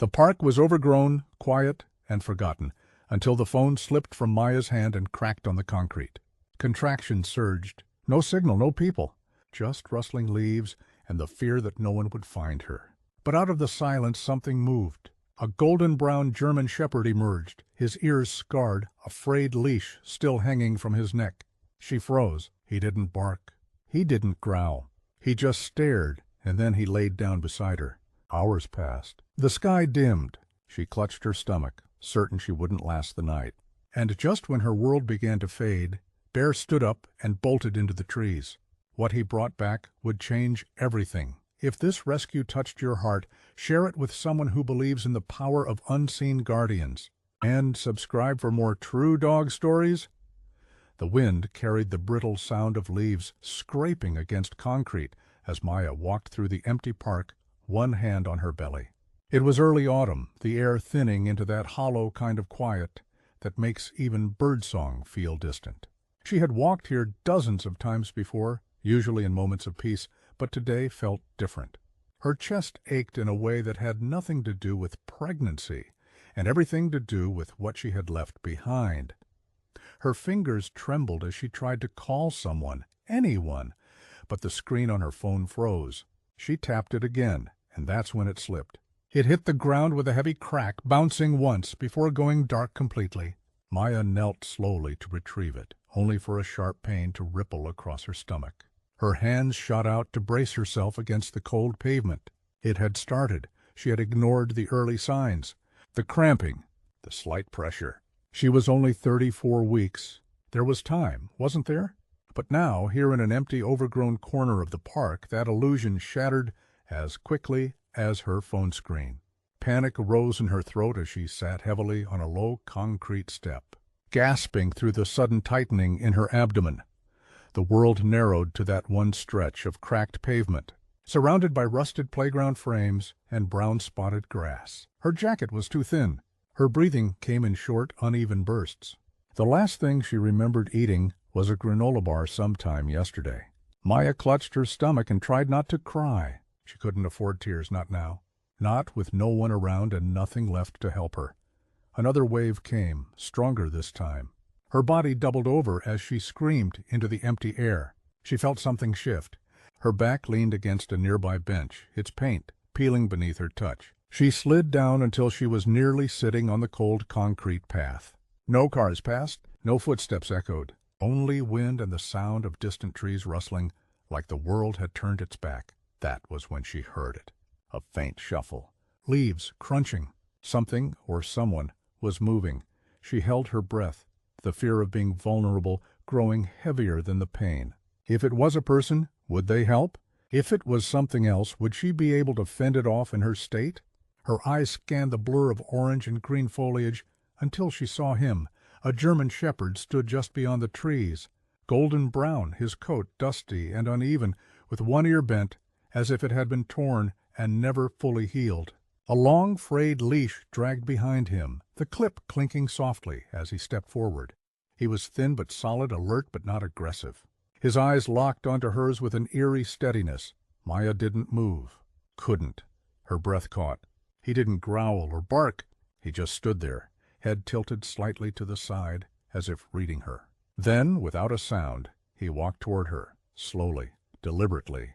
The park was overgrown, quiet, and forgotten, until the phone slipped from Maya's hand and cracked on the concrete. Contractions surged. No signal, no people. Just rustling leaves and the fear that no one would find her. But out of the silence something moved. A golden-brown German shepherd emerged, his ears scarred, a frayed leash still hanging from his neck. She froze. He didn't bark. He didn't growl. He just stared, and then he laid down beside her. Hours passed. The sky dimmed. She clutched her stomach, certain she wouldn't last the night. And just when her world began to fade, Bear stood up and bolted into the trees. What he brought back would change everything. If this rescue touched your heart, share it with someone who believes in the power of unseen guardians. And subscribe for more true dog stories. The wind carried the brittle sound of leaves scraping against concrete as Maya walked through the empty park, one hand on her belly. It was early autumn, the air thinning into that hollow kind of quiet that makes even birdsong feel distant. She had walked here dozens of times before, usually in moments of peace, but today felt different. Her chest ached in a way that had nothing to do with pregnancy, and everything to do with what she had left behind. Her fingers trembled as she tried to call someone, anyone, but the screen on her phone froze. She tapped it again, and that's when it slipped. It hit the ground with a heavy crack, bouncing once before going dark completely. Maya knelt slowly to retrieve it, only for a sharp pain to ripple across her stomach. Her hands shot out to brace herself against the cold pavement. It had started. She had ignored the early signs. The cramping, the slight pressure. She was only 34 weeks. There was time, wasn't there? But now, here in an empty, overgrown corner of the park, that illusion shattered as quickly as her phone screen. Panic rose in her throat as she sat heavily on a low concrete step, gasping through the sudden tightening in her abdomen. The world narrowed to that one stretch of cracked pavement, surrounded by rusted playground frames and brown-spotted grass. Her jacket was too thin. Her breathing came in short, uneven bursts. The last thing she remembered eating was a granola bar sometime yesterday. Maya clutched her stomach and tried not to cry. She couldn't afford tears, not now. Not with no one around and nothing left to help her. Another wave came, stronger this time. Her body doubled over as she screamed into the empty air. She felt something shift. Her back leaned against a nearby bench, its paint peeling beneath her touch. She slid down until she was nearly sitting on the cold concrete path. No cars passed, no footsteps echoed. Only wind and the sound of distant trees rustling, like the world had turned its back. That was when she heard it. A faint shuffle. Leaves crunching. Something, or someone, was moving. She held her breath, the fear of being vulnerable growing heavier than the pain. If it was a person, would they help? If it was something else, would she be able to fend it off in her state? Her eyes scanned the blur of orange and green foliage until she saw him. A German shepherd stood just beyond the trees, golden brown, his coat dusty and uneven, with one ear bent, as if it had been torn and never fully healed. A long, frayed leash dragged behind him, the clip clinking softly as he stepped forward. He was thin but solid, alert but not aggressive. His eyes locked onto hers with an eerie steadiness. Maya didn't move. Couldn't. Her breath caught. He didn't growl or bark. He just stood there, head tilted slightly to the side, as if reading her. Then, without a sound, he walked toward her, slowly, deliberately,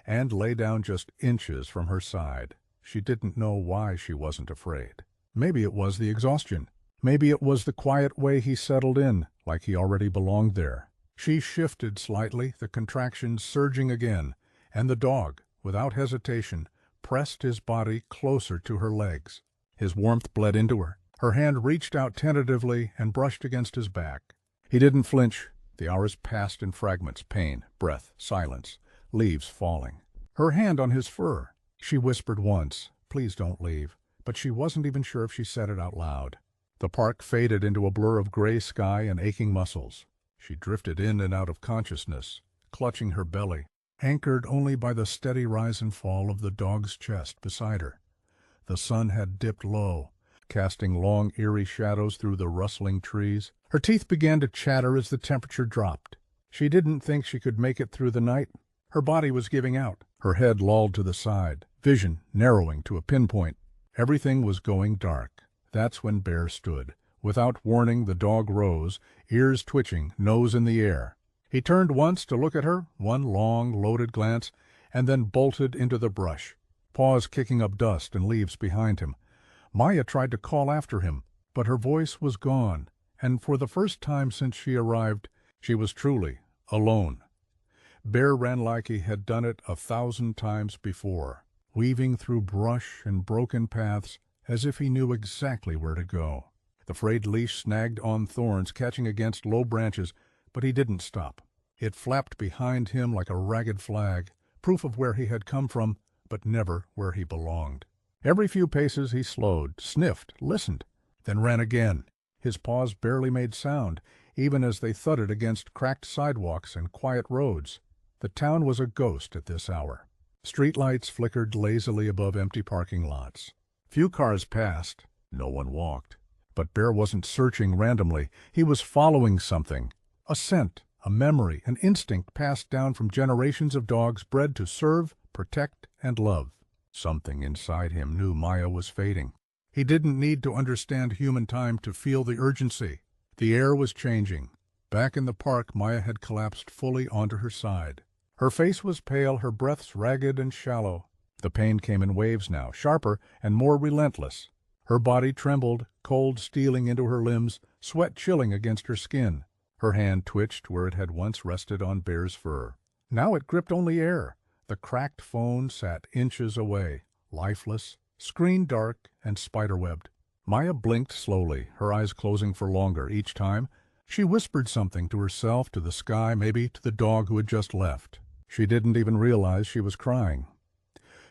and lay down just inches from her side. She didn't know why she wasn't afraid. Maybe it was the exhaustion. Maybe it was the quiet way he settled in, like he already belonged there. She shifted slightly, the contractions surging again, and the dog, without hesitation, pressed his body closer to her legs. His warmth bled into her. Her hand reached out tentatively and brushed against his back. He didn't flinch. The hours passed in fragments, pain, breath, silence, leaves falling. Her hand on his fur. She whispered once, "Please don't leave," but she wasn't even sure if she said it out loud. The park faded into a blur of gray sky and aching muscles. She drifted in and out of consciousness, clutching her belly, anchored only by the steady rise and fall of the dog's chest beside her. The sun had dipped low, casting long, eerie shadows through the rustling trees. Her teeth began to chatter as the temperature dropped. She didn't think she could make it through the night. Her body was giving out. Her head lolled to the side, vision narrowing to a pinpoint. Everything was going dark. That's when Bear stood. Without warning, the dog rose, ears twitching, nose in the air. He turned once to look at her, one long, loaded glance, and then bolted into the brush, paws kicking up dust and leaves behind him. Maya tried to call after him, but her voice was gone, and for the first time since she arrived, she was truly alone. Bear ran like he had done it 1,000 times before, weaving through brush and broken paths as if he knew exactly where to go. The frayed leash snagged on thorns, catching against low branches, but he didn't stop. It flapped behind him like a ragged flag, proof of where he had come from, but never where he belonged. Every few paces he slowed, sniffed, listened, then ran again. His paws barely made sound, even as they thudded against cracked sidewalks and quiet roads. The town was a ghost at this hour. Streetlights flickered lazily above empty parking lots. Few cars passed. No one walked. But Bear wasn't searching randomly. He was following something. A scent, a memory, an instinct passed down from generations of dogs bred to serve, protect, and love. Something inside him knew Maya was fading. He didn't need to understand human time to feel the urgency. The air was changing. Back in the park, Maya had collapsed fully onto her side. Her face was pale, her breaths ragged and shallow. The pain came in waves now, sharper and more relentless. Her body trembled, cold stealing into her limbs, sweat chilling against her skin. Her hand twitched where it had once rested on Bear's fur. Now it gripped only air. The cracked phone sat inches away, lifeless, screen dark and spiderwebbed. Maya blinked slowly, her eyes closing for longer each time. She whispered something to herself, to the sky, maybe to the dog who had just left. She didn't even realize she was crying.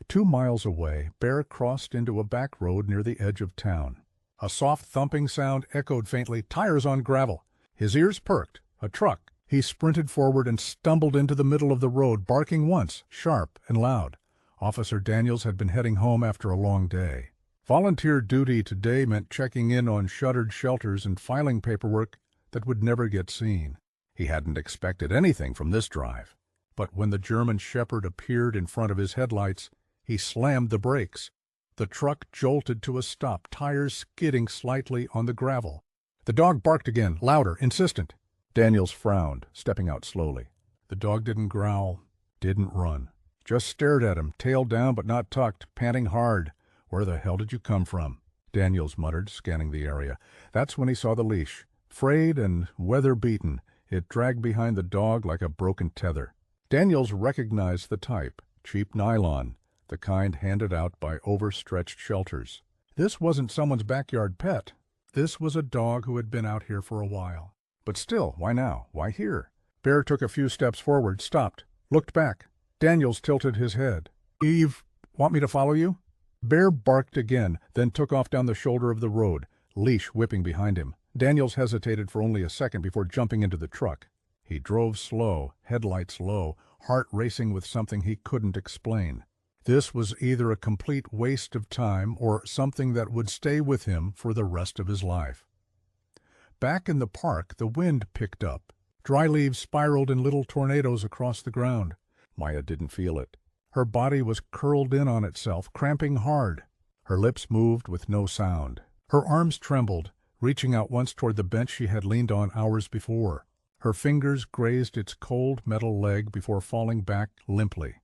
2 miles away, Bear crossed into a back road near the edge of town. A soft thumping sound echoed faintly, tires on gravel. His ears perked. A truck. He sprinted forward and stumbled into the middle of the road, barking once, sharp and loud. Officer Daniels had been heading home after a long day. Volunteer duty today meant checking in on shuttered shelters and filing paperwork that would never get seen. He hadn't expected anything from this drive. But when the German Shepherd appeared in front of his headlights, he slammed the brakes. The truck jolted to a stop, tires skidding slightly on the gravel. The dog barked again, louder, insistent. Daniels frowned, stepping out slowly. The dog didn't growl, didn't run. Just stared at him, tail down but not tucked, panting hard. "Where the hell did you come from?" Daniels muttered, scanning the area. That's when he saw the leash. Frayed and weather-beaten, it dragged behind the dog like a broken tether. Daniels recognized the type, cheap nylon, the kind handed out by overstretched shelters. This wasn't someone's backyard pet. This was a dog who had been out here for a while. But still, why now? Why here? Bear took a few steps forward, stopped, looked back. Daniels tilted his head. "Eve, want me to follow you?" Bear barked again, then took off down the shoulder of the road, leash whipping behind him. Daniels hesitated for only a second before jumping into the truck. He drove slow, headlights low, heart racing with something he couldn't explain. This was either a complete waste of time or something that would stay with him for the rest of his life. Back in the park, the wind picked up. Dry leaves spiraled in little tornadoes across the ground. Maya didn't feel it. Her body was curled in on itself, cramping hard. Her lips moved with no sound. Her arms trembled, reaching out once toward the bench she had leaned on hours before. Her fingers grazed its cold metal leg before falling back limply.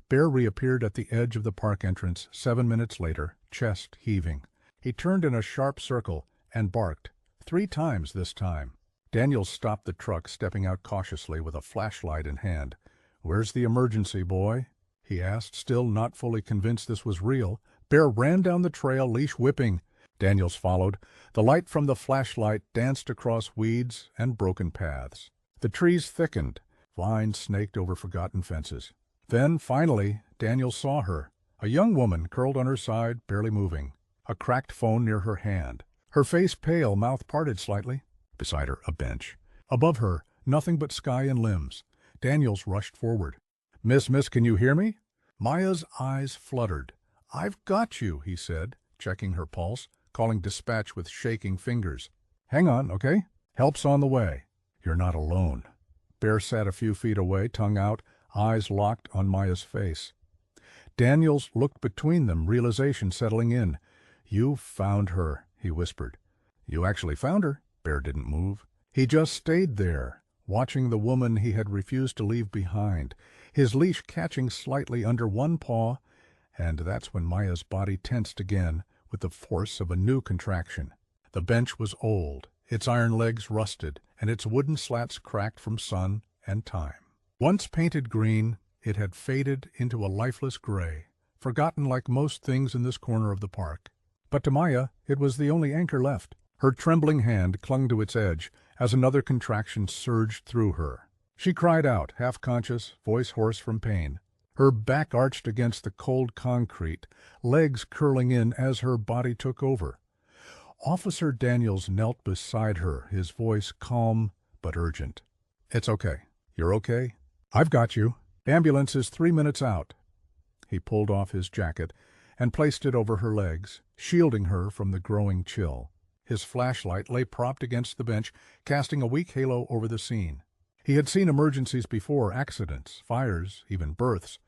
Bear reappeared at the edge of the park entrance 7 minutes later, chest heaving. He turned in a sharp circle and barked, 3 times this time. Daniels stopped the truck, stepping out cautiously with a flashlight in hand. "Where's the emergency, boy?" he asked, still not fully convinced this was real. Bear ran down the trail, leash whipping. Daniels followed. The light from the flashlight danced across weeds and broken paths. The trees thickened. Vines snaked over forgotten fences. Then, finally, Daniels saw her. A young woman curled on her side, barely moving. A cracked phone near her hand. Her face pale, mouth parted slightly. Beside her, a bench. Above her, nothing but sky and limbs. Daniels rushed forward. Miss, can you hear me?" Maya's eyes fluttered. "I've got you," he said, checking her pulse, calling dispatch with shaking fingers. "Hang on, okay? Help's on the way." "You're not alone." Bear sat a few feet away, tongue out, eyes locked on Maya's face. Daniels looked between them, realization settling in. "You found her," he whispered. "You actually found her?" Bear didn't move. He just stayed there, watching the woman he had refused to leave behind, his leash catching slightly under one paw, and that's when Maya's body tensed again with the force of a new contraction. The bench was old, its iron legs rusted, and its wooden slats cracked from sun and time. Once painted green, it had faded into a lifeless gray, forgotten like most things in this corner of the park. But to Maya, it was the only anchor left. Her trembling hand clung to its edge as another contraction surged through her. She cried out, half-conscious, voice hoarse from pain. Her back arched against the cold concrete, legs curling in as her body took over. Officer Daniels knelt beside her, his voice calm but urgent. "It's okay. You're okay? I've got you. Ambulance is 3 minutes out." He pulled off his jacket and placed it over her legs, shielding her from the growing chill. His flashlight lay propped against the bench, casting a weak halo over the scene. He had seen emergencies before, accidents, fires, even births,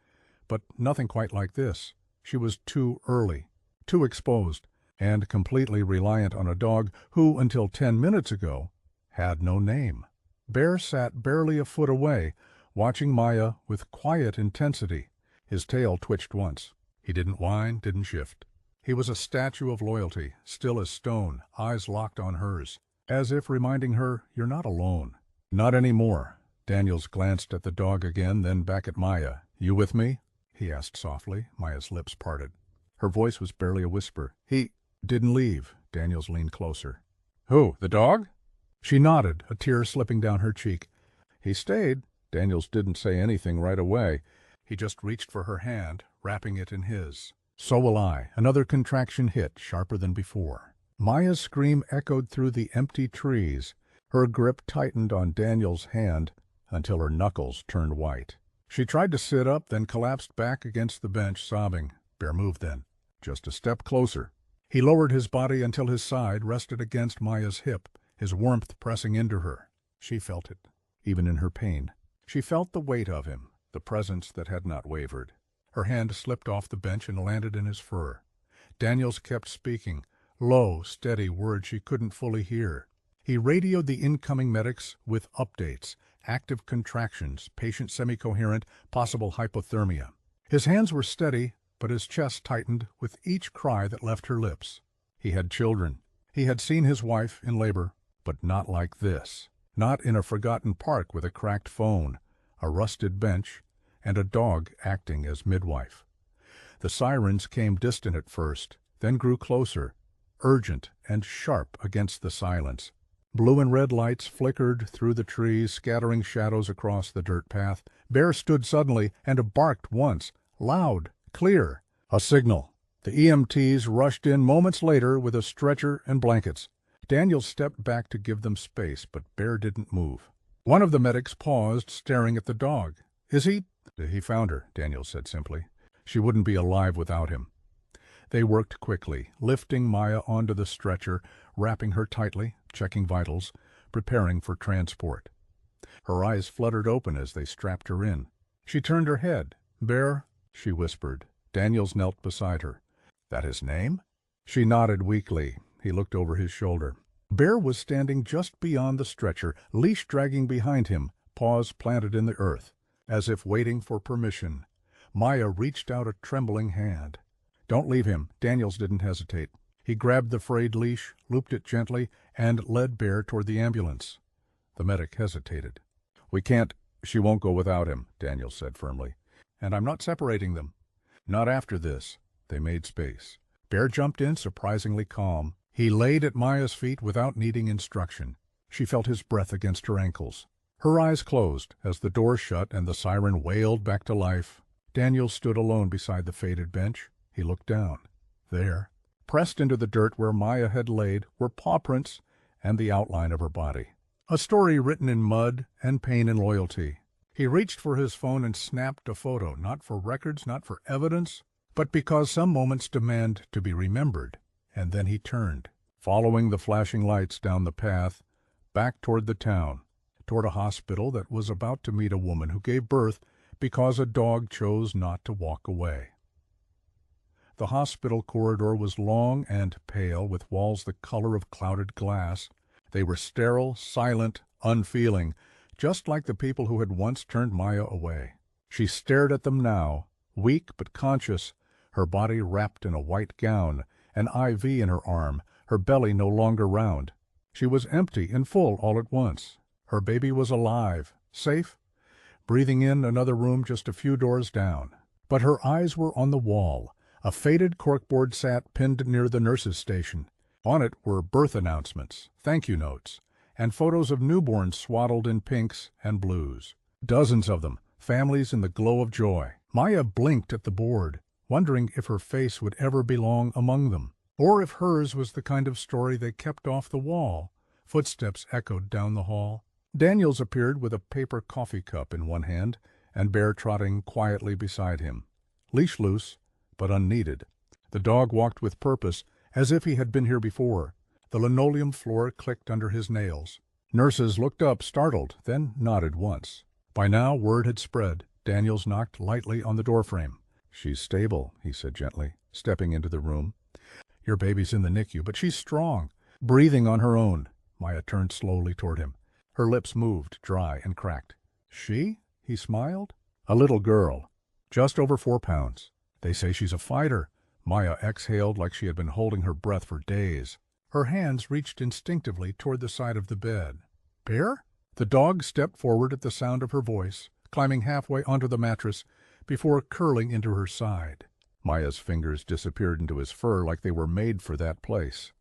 but nothing quite like this. She was too early, too exposed, and completely reliant on a dog who, until 10 minutes ago, had no name. Bear sat barely a foot away, watching Maya with quiet intensity. His tail twitched once. He didn't whine, didn't shift. He was a statue of loyalty, still as stone, eyes locked on hers, as if reminding her, "You're not alone." "Not anymore." Daniels glanced at the dog again, then back at Maya. "You with me?" he asked softly. Maya's lips parted. Her voice was barely a whisper. "He didn't leave." Daniels leaned closer. "Who, the dog?" She nodded, a tear slipping down her cheek. "He stayed." Daniels didn't say anything right away. He just reached for her hand, wrapping it in his. "So will I." Another contraction hit, sharper than before. Maya's scream echoed through the empty trees. Her grip tightened on Daniels' hand until her knuckles turned white. She tried to sit up, then collapsed back against the bench, sobbing. Bear moved then, just a step closer. He lowered his body until his side rested against Maya's hip, his warmth pressing into her. She felt it, even in her pain. She felt the weight of him, the presence that had not wavered. Her hand slipped off the bench and landed in his fur. Daniels kept speaking, low, steady words she couldn't fully hear. He radioed the incoming medics with updates, active contractions, patient semi-coherent, possible hypothermia. His hands were steady, but his chest tightened with each cry that left her lips. He had children. He had seen his wife in labor, but not like this. Not in a forgotten park with a cracked phone, a rusted bench, and a dog acting as midwife. The sirens came distant at first, then grew closer, urgent and sharp against the silence. Blue and red lights flickered through the trees, scattering shadows across the dirt path. Bear stood suddenly and barked once, loud, clear. A signal. The EMTs rushed in moments later with a stretcher and blankets. Daniels stepped back to give them space, but Bear didn't move. One of the medics paused, staring at the dog. "Is he—" "He found her," Daniels said simply. "She wouldn't be alive without him." They worked quickly, lifting Maya onto the stretcher, wrapping her tightly, checking vitals, preparing for transport. Her eyes fluttered open as they strapped her in. She turned her head. "Bear," she whispered. Daniels knelt beside her. "That his name?" She nodded weakly. He looked over his shoulder. Bear was standing just beyond the stretcher, leash dragging behind him, paws planted in the earth, as if waiting for permission. Maya reached out a trembling hand. "Don't leave him." Daniels didn't hesitate. He grabbed the frayed leash, looped it gently, and led Bear toward the ambulance. The medic hesitated. "We can't—" "She won't go without him," Daniels said firmly. "And I'm not separating them." "Not after this." They made space. Bear jumped in, surprisingly calm. He laid at Maya's feet without needing instruction. She felt his breath against her ankles. Her eyes closed as the door shut and the siren wailed back to life. Daniels stood alone beside the faded bench. He looked down. There, pressed into the dirt where Maya had laid, were paw prints and the outline of her body. A story written in mud and pain and loyalty. He reached for his phone and snapped a photo, not for records, not for evidence, but because some moments demand to be remembered. And then he turned, following the flashing lights down the path, back toward the town, toward a hospital that was about to meet a woman who gave birth because a dog chose not to walk away. The hospital corridor was long and pale, with walls the color of clouded glass. They were sterile, silent, unfeeling, just like the people who had once turned Maya away. She stared at them now, weak but conscious, her body wrapped in a white gown, an IV in her arm, her belly no longer round. She was empty and full all at once. Her baby was alive, safe, breathing in another room just a few doors down. But her eyes were on the wall. A faded corkboard sat pinned near the nurse's station. On it were birth announcements, thank you notes, and photos of newborns swaddled in pinks and blues. Dozens of them, families in the glow of joy. Maya blinked at the board, wondering if her face would ever belong among them, or if hers was the kind of story they kept off the wall. Footsteps echoed down the hall. Daniels appeared with a paper coffee cup in one hand and Bear trotting quietly beside him. Leash loose, but unneeded. The dog walked with purpose, as if he had been here before. The linoleum floor clicked under his nails. Nurses looked up, startled, then nodded once. By now word had spread. Daniels knocked lightly on the doorframe. "She's stable," he said gently, stepping into the room. "Your baby's in the NICU, but she's strong, breathing on her own." Maya turned slowly toward him. Her lips moved, dry and cracked. "She?" he smiled. "A little girl, just over 4 pounds. They say she's a fighter." Maya exhaled like she had been holding her breath for days. Her hands reached instinctively toward the side of the bed. "Bear?" The dog stepped forward at the sound of her voice, climbing halfway onto the mattress before curling into her side. Maya's fingers disappeared into his fur like they were made for that place.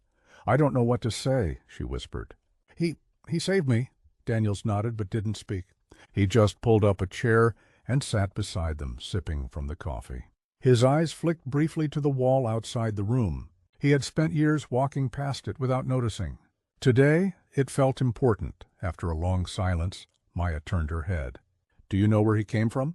"I don't know what to say," she whispered. He saved me." Daniels nodded but didn't speak. He just pulled up a chair and sat beside them, sipping from the coffee. His eyes flicked briefly to the wall outside the room. He had spent years walking past it without noticing. Today it felt important. After a long silence, Maya turned her head. "Do you know where he came from?"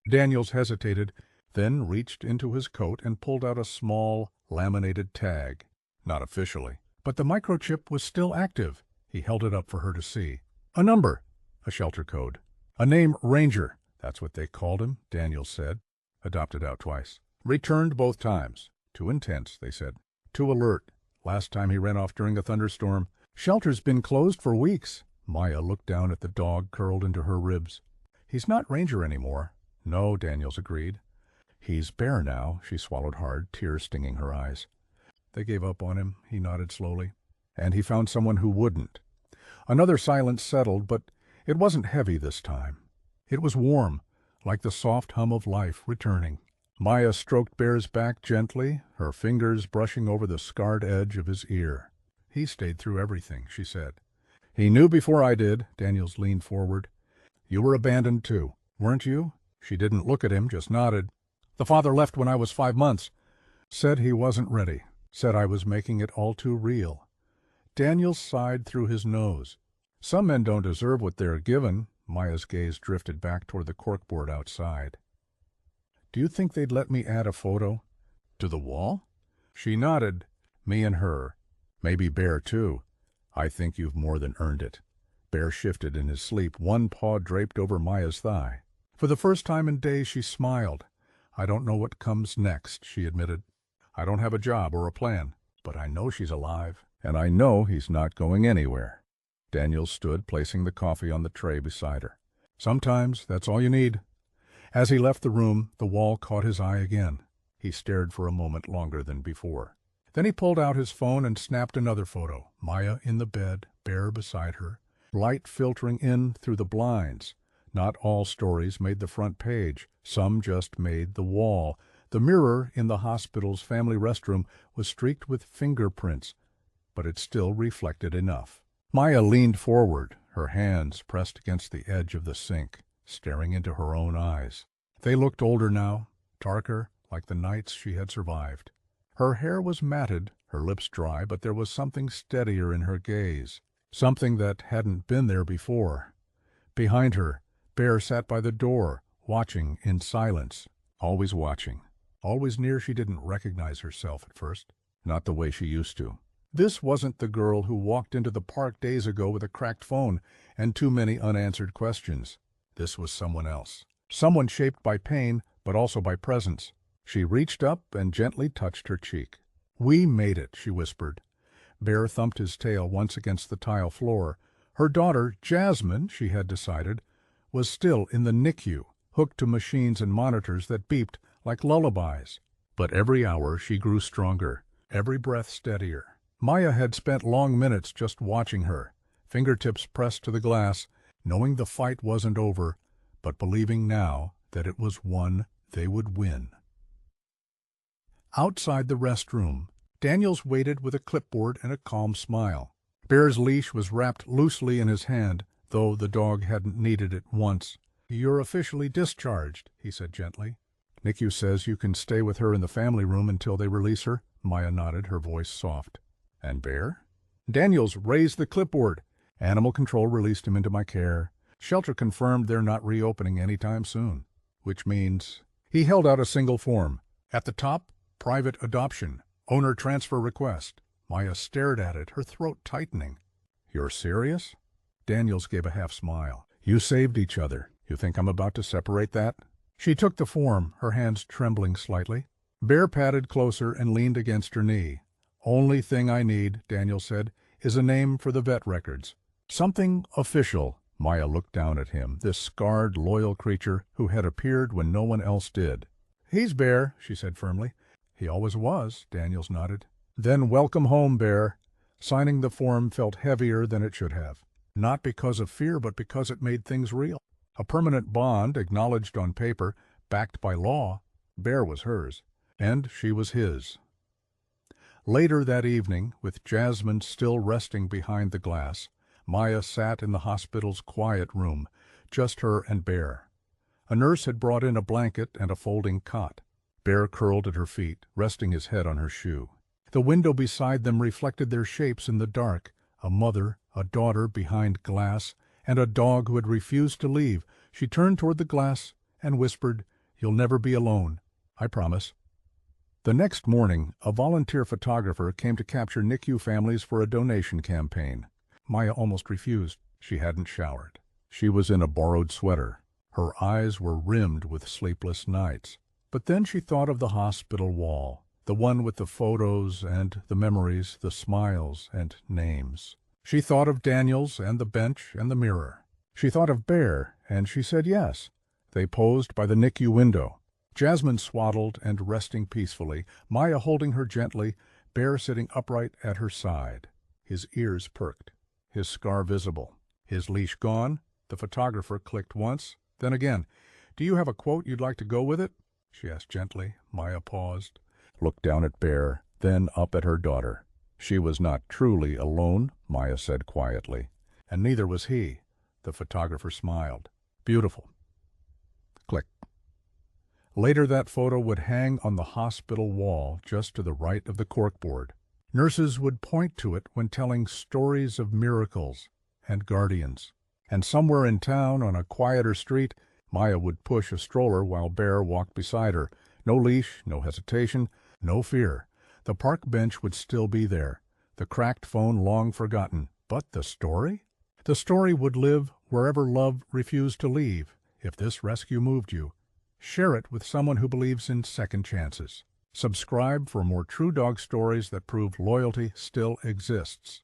Daniels hesitated, then reached into his coat and pulled out a small, laminated tag. Not officially, but the microchip was still active. He held it up for her to see. "A number, a shelter code. A name, Ranger." "That's what they called him," Daniels said. "Adopted out twice. Returned both times. Too intense," they said. "Too alert. Last time he ran off during a thunderstorm. Shelter's been closed for weeks." Maya looked down at the dog curled into her ribs. "He's not Ranger anymore." "No," Daniels agreed. "He's Bear now." She swallowed hard, tears stinging her eyes. "They gave up on him," he nodded slowly. "And he found someone who wouldn't." Another silence settled, but it wasn't heavy this time. It was warm, like the soft hum of life returning. Maya stroked Bear's back gently, her fingers brushing over the scarred edge of his ear. "He stayed through everything," she said. "He knew before I did." Daniels leaned forward. "You were abandoned too, weren't you?" She didn't look at him, just nodded. "The father left when I was 5 months. Said he wasn't ready. Said I was making it all too real." Daniels sighed through his nose. "Some men don't deserve what they're given." Maya's gaze drifted back toward the corkboard outside. "Do you think they'd let me add a photo to the wall?" She nodded. "Me and her. Maybe Bear, too. I think you've more than earned it." Bear shifted in his sleep, one paw draped over Maya's thigh. For the first time in days she smiled. "I don't know what comes next," she admitted. "I don't have a job or a plan, but I know she's alive, and I know he's not going anywhere." Daniels stood, placing the coffee on the tray beside her. "Sometimes that's all you need." As he left the room, the wall caught his eye again. He stared for a moment longer than before. Then he pulled out his phone and snapped another photo. Maya in the bed, Bear beside her, light filtering in through the blinds. Not all stories made the front page. Some just made the wall. The mirror in the hospital's family restroom was streaked with fingerprints, but it still reflected enough. Maya leaned forward, her hands pressed against the edge of the sink, staring into her own eyes. They looked older now, darker, like the nights she had survived. Her hair was matted, her lips dry, but there was something steadier in her gaze, something that hadn't been there before. Behind her, Bear sat by the door, watching in silence, always watching. Always near. She didn't recognize herself at first, not the way she used to. This wasn't the girl who walked into the park days ago with a cracked phone and too many unanswered questions. This was someone else. Someone shaped by pain, but also by presence. She reached up and gently touched her cheek. "We made it," she whispered. Bear thumped his tail once against the tile floor. Her daughter, Jasmine, she had decided, was still in the NICU, hooked to machines and monitors that beeped like lullabies. But every hour she grew stronger, every breath steadier. Maya had spent long minutes just watching her, fingertips pressed to the glass, knowing the fight wasn't over, but believing now that it was one they would win. Outside the restroom, Daniels waited with a clipboard and a calm smile. Bear's leash was wrapped loosely in his hand, though the dog hadn't needed it once. "You're officially discharged," he said gently. "NICU says you can stay with her in the family room until they release her." Maya nodded, her voice soft. "And Bear?" Daniels raised the clipboard. "Animal control released him into my care. Shelter confirmed they're not reopening anytime soon." "Which means—" He held out a single form. At the top, private adoption, owner transfer request. Maya stared at it, her throat tightening. "You're serious?" Daniels gave a half smile. "You saved each other. You think I'm about to separate that?" She took the form, her hands trembling slightly. Bear padded closer and leaned against her knee. "Only thing I need," Daniels said, "is a name for the vet records. Something official." Maya looked down at him, this scarred, loyal creature who had appeared when no one else did. "He's Bear," she said firmly. "He always was," Daniels nodded. "Then welcome home, Bear." Signing the form felt heavier than it should have. Not because of fear, but because it made things real. A permanent bond, acknowledged on paper, backed by law. Bear was hers, and she was his. Later that evening, with Jasmine still resting behind the glass, Maya sat in the hospital's quiet room, just her and Bear. A nurse had brought in a blanket and a folding cot. Bear curled at her feet, resting his head on her shoe. The window beside them reflected their shapes in the dark, a mother, a daughter behind glass, and a dog who had refused to leave. She turned toward the glass and whispered, "You'll never be alone. I promise." The next morning, a volunteer photographer came to capture NICU families for a donation campaign. Maya almost refused. She hadn't showered. She was in a borrowed sweater. Her eyes were rimmed with sleepless nights. But then she thought of the hospital wall, the one with the photos and the memories, the smiles and names. She thought of Daniels and the bench and the mirror. She thought of Bear, and she said yes. They posed by the NICU window. Jasmine swaddled and resting peacefully, Maya holding her gently, Bear sitting upright at her side. His ears perked, his scar visible. His leash gone, the photographer clicked once, then again. "Do you have a quote you'd like to go with it?" she asked gently. Maya paused, looked down at Bear, then up at her daughter. She was not truly alone, Maya said quietly. And neither was he. The photographer smiled. "Beautiful." Click. Later that photo would hang on the hospital wall just to the right of the corkboard. Nurses would point to it when telling stories of miracles and guardians. And somewhere in town, on a quieter street, Maya would push a stroller while Bear walked beside her. No leash, no hesitation, no fear. The park bench would still be there, the cracked phone long forgotten. But the story? The story would live wherever love refused to leave. If this rescue moved you, share it with someone who believes in second chances. Subscribe for more true dog stories that prove loyalty still exists.